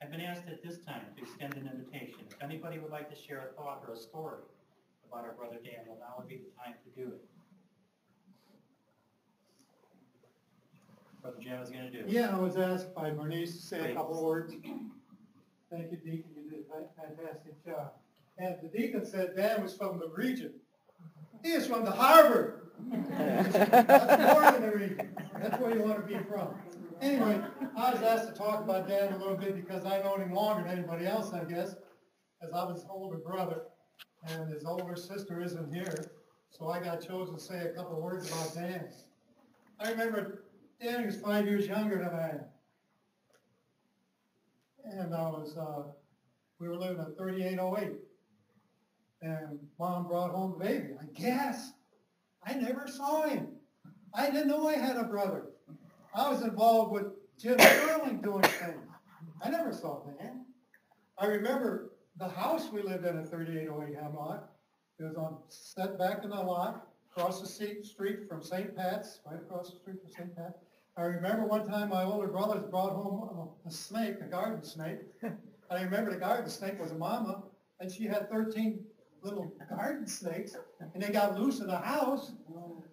I've been asked at this time to extend an invitation. If anybody would like to share a thought or a story about our brother Daniel, now would be the time to do it. Brother Jim is going to do it. Yeah, I was asked by Bernice to say a couple words. Thank you, Deacon. You did a fantastic job. And the deacon said Dan was from the region. He is from the Harvard. That's more than the region. That's where you want to be from. Anyway, I was asked to talk about Dan a little bit because I've known him longer than anybody else, I guess, as I was his older brother, and his older sister isn't here, so I got chosen to say a couple of words about Dan. I remember Dan was 5 years younger than I am. And we were living at 3808. And Mom brought home the baby. I guess. I never saw him. I didn't know I had a brother. I was involved with Jim Stirling doing things. I never saw Dan. I remember the house we lived in at 3808 Hemlock. It was set back in the lot, across the street from St. Pat's, right across the street from St. Pat's. I remember one time my older brothers brought home a snake, a garden snake. I remember the garden snake was a mama, and she had 13 little garden snakes, and they got loose in the house,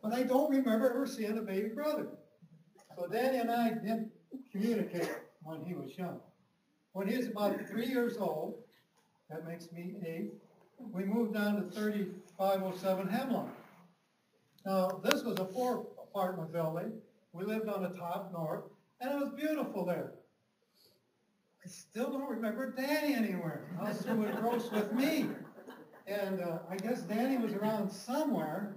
but I don't remember ever seeing a baby brother. So Danny and I didn't communicate when he was young. When he was about 3 years old, that makes me 8, we moved down to 3507 Hemlock. Now, this was a 4-apartment building. We lived on the top north, and it was beautiful there. I still don't remember Danny anywhere. I was so engrossed with me. And I guess Danny was around somewhere.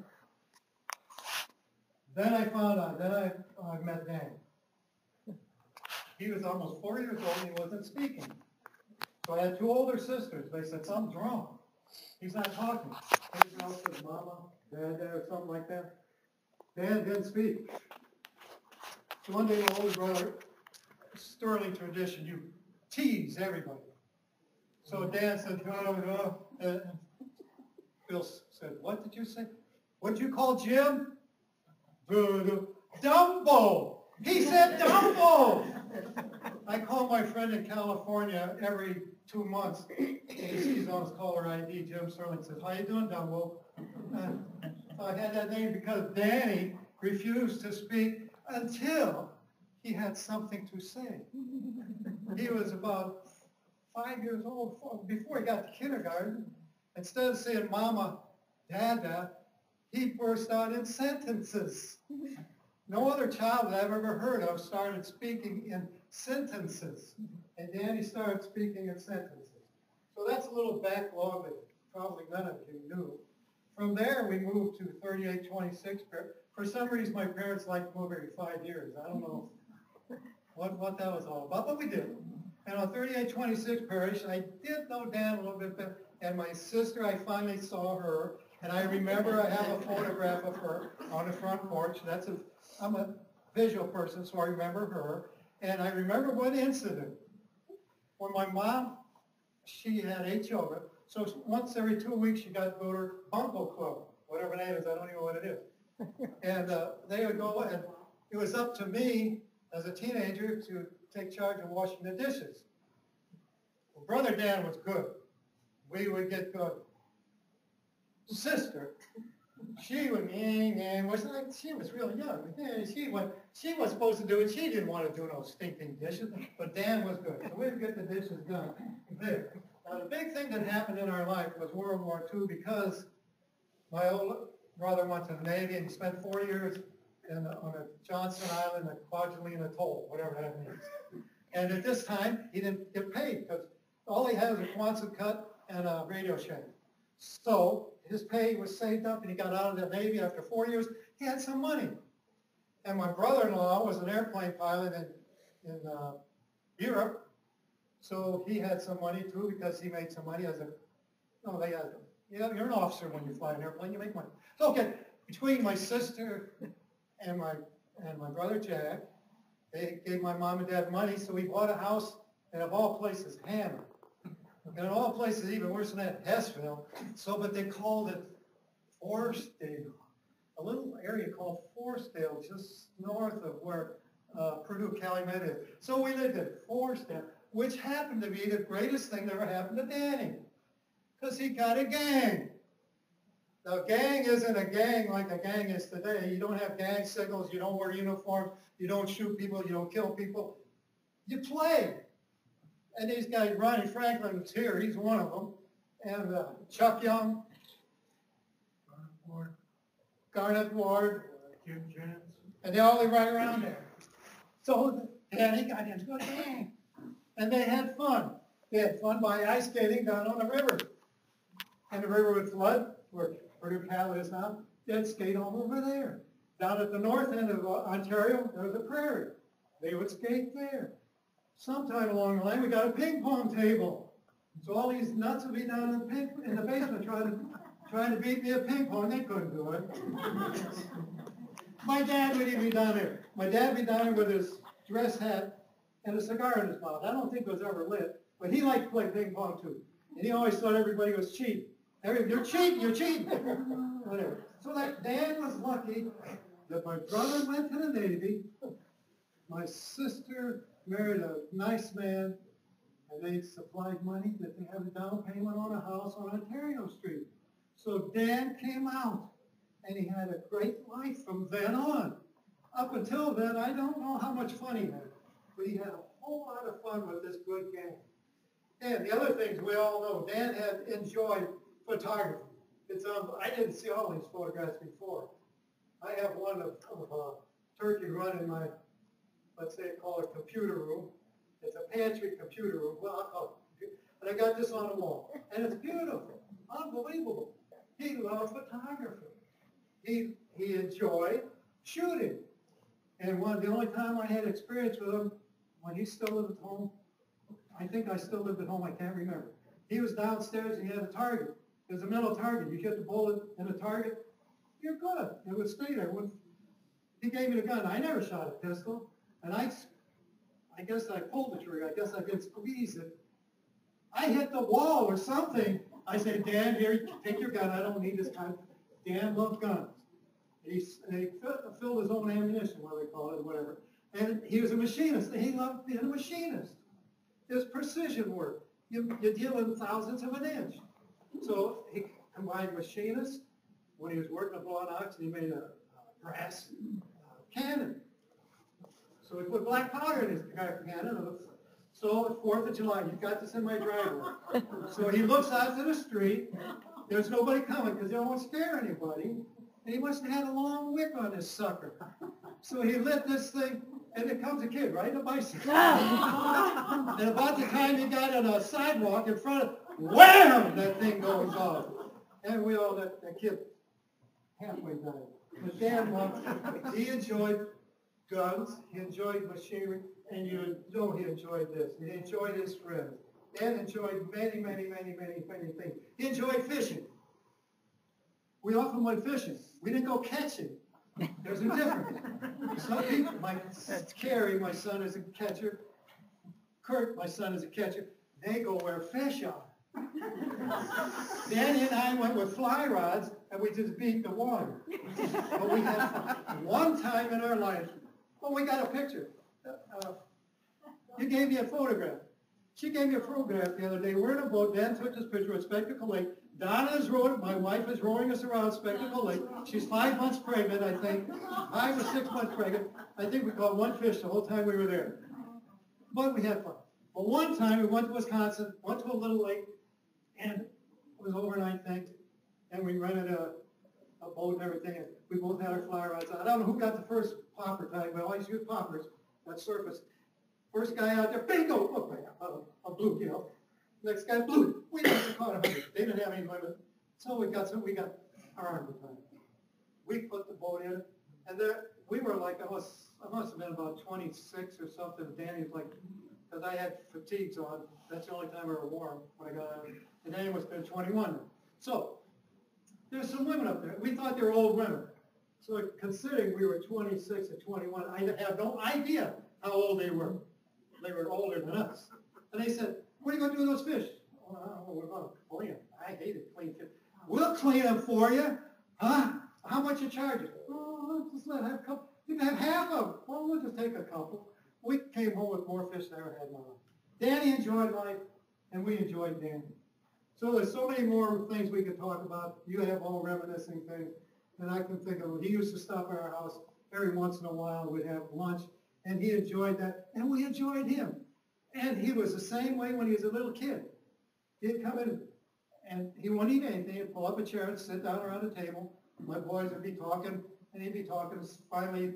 Then I found out, I met Danny. He was almost 4 years old and he wasn't speaking. So I had 2 older sisters. They said, something's wrong. He's not talking. Everybody else said, Mama, Dad, or something like that. Dan didn't speak. So one day my older brother, Stirling tradition, you tease everybody. So Dan said, Bill said, what did you say? What did you call Jim? Dumbo. He said Dumbo. I call my friend in California every 2 months. He sees on his caller ID, Jim Stirling says, how you doing, Dumbo? I had that name because Danny refused to speak until he had something to say. He was about 5 years old, before he got to kindergarten. Instead of saying Mama, Dada, he burst out in sentences. No other child that I've ever heard of started speaking in sentences. And Danny started speaking in sentences. So that's a little backlog that probably none of you knew. From there, we moved to 3826. For some reason, my parents liked to move every 5 years. I don't know what that was all about, but we did. And on 3826 Parish, I did know Dan a little bit better. And my sister, I finally saw her. And I remember I have a photograph of her on the front porch. I'm a visual person, so I remember her. And I remember one incident when my mom, she had 8 children. So once every 2 weeks, she got to go to her Bunko Club, whatever that is. I don't even know what it is. And they would go, and it was up to me as a teenager to take charge of washing the dishes. Well, Brother Dan was good. We would get good. Sister, she would, she was really young. She was supposed to do it. She didn't want to do no stinking dishes, but Dan was good. So we'd get the dishes done there. Now, the big thing that happened in our life was World War II because my old brother went to the Navy and he spent 4 years on a Johnson Island, a Kwajalein Atoll, whatever that means. And at this time, he didn't get paid because all he had was a Quonset cut and a Radio Shack. So his pay was saved up and he got out of the Navy after 4 years. He had some money. And my brother-in-law was an airplane pilot in Europe. So he had some money too because he made some money as you're an officer when you fly an airplane, you make money. So okay, between my sister and my brother Jack, they gave my mom and dad money, so we bought a house, and of all places, Hannah. And in all places, even worse than that, Hessville. So, but they called it Forestdale, a little area called Forestdale, just north of where Purdue Calumet is. So we lived at Forestdale. which happened to be the greatest thing that ever happened to Danny, because he got a gang. Now, gang isn't a gang like a gang is today. You don't have gang signals, you don't wear uniforms, you don't shoot people, you don't kill people. You play. And these guys, Ronnie Franklin's here, he's one of them, and Chuck Young, Garnet Ward, and they all live right around there. So Danny got into a gang, and they had fun. They had fun by ice skating down on the river. And the river would flood, where Purdue Palace is now. They'd skate all over there. Down at the north end of Ontario, there was a prairie. They would skate there. Sometime along the line, we got a ping pong table. So all these nuts would be down in the basement trying to beat me at ping pong. They couldn't do it. My dad would even be down there. My dad would be down there with his dress hat and a cigar in his mouth. I don't think it was ever lit, but he liked to play ping pong too. And he always thought everybody was cheating. You're cheating, you're cheating. Whatever. So that Dan was lucky that my brother went to the Navy. My sister married a nice man, and they supplied money that they have a down payment on a house on Ontario Street. So Dan came out, and he had a great life from then on. Up until then, I don't know how much fun he had, but he had a whole lot of fun with this good gang. And the other things we all know, Dan had enjoyed photography. I didn't see all these photographs before. I have one of turkey run in my, let's say, call it computer room. It's a pantry computer room. Well, I'll call it. And I got this on the wall. And it's beautiful. Unbelievable. He loved photography. He enjoyed shooting. And the only time I had experience with him, when he still lived at home, I think I still lived at home, I can't remember. He was downstairs and he had a target. It was a metal target. You hit the bullet in a target, you're good. It would stay there. He gave me the gun. I never shot a pistol. And I guess I pulled the trigger. I guess I didn't squeeze it. I hit the wall or something. I said, Dan, here, take your gun. I don't need this gun. Dan loved guns. He filled his own ammunition, what they call it, whatever. And he was a machinist. He loved being a machinist. It was precision work. You deal in thousandths of an inch. So he combined machinist. When he was working at Blond Ox, he made a brass cannon. So he put black powder in his cannon. So 4th of July, you've got this in my driveway. So he looks out to the street. There's nobody coming because they don't want to scare anybody. And he must have had a long wick on this sucker. So he lit this thing, and it comes a kid riding a bicycle. And about the time he got on a sidewalk in front of, wham, that thing goes off. And we all, that kid halfway died. But Dan he enjoyed guns, he enjoyed machinery, and you know he enjoyed this. He enjoyed his friends. Dan enjoyed many, many, many, many, many things. He enjoyed fishing. We often went fishing. We didn't go catching. There's a difference. Some people, Carrie, my son, is a catcher. Kurt, my son, is a catcher. They go where fish are. Danny and I went with fly rods, and we just beat the water. But we had one time in our life, we got a picture. You gave me a photograph. She gave me a photograph the other day. We're in a boat. Dan took this picture at Spectacle Lake. Donna is rowing. My wife is rowing us around Spectacle Lake. She's 5 months pregnant, I think. 5 or 6 months pregnant. I think we caught one fish the whole time we were there. But we had fun. But one time we went to Wisconsin, went to a little lake, and it was overnight thing. And we rented a boat and everything. And we both had our fly rods out. I don't know who got the first popper tag. We always use poppers that surface. First guy out there, bingo! Oh, a blue, you know. Next guy, blue. We must have caught 100. They didn't have any limit. So we got our arm time. We put the boat in, and there we were like, I must have been about 26 or something. Danny was like, because I had fatigues on. That's the only time I were warm when I got out. And Danny was 21. So there's some women up there. We thought they were old women. So considering we were 26 and 21, I have no idea how old they were. They were older than us. And they said, what are you going to do with those fish? Oh, I don't know, we're going to clean them. I hated clean fish. We'll clean them for you. Huh? How much you charge us? Oh, just let have a couple. You can have half of them. Well, we'll just take a couple. We came home with more fish than I ever had in my life. Danny enjoyed life, and we enjoyed Danny. So there's so many more things we could talk about. You have all reminiscing things, and I can think of. He used to stop at our house every once in a while. We'd have lunch, and he enjoyed that, and we enjoyed him. And he was the same way when he was a little kid. He'd come in, and he wouldn't eat anything. He'd pull up a chair and sit down around the table. My boys would be talking, and he'd be talking. Finally,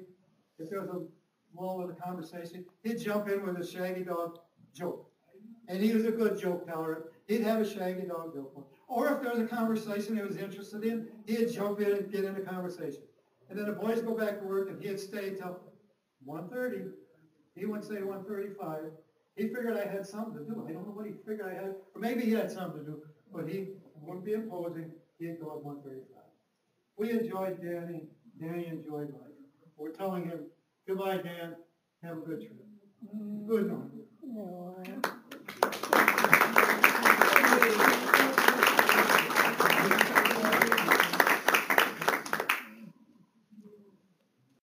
if there was a lull in the conversation, he'd jump in with a Shaggy Dog joke. And he was a good joke teller. He'd have a Shaggy Dog joke. Or if there was a conversation he was interested in, he'd jump in and get in the conversation. And then the boys go back to work, and he'd stay till 1:30. He wouldn't say 1:35. He figured I had something to do. I don't know what he figured I had, or maybe he had something to do, but he wouldn't be imposing. He'd go at 1:35. We enjoyed Danny. Danny enjoyed life. We're telling him, goodbye, Dan. Have a good trip. Good night. No.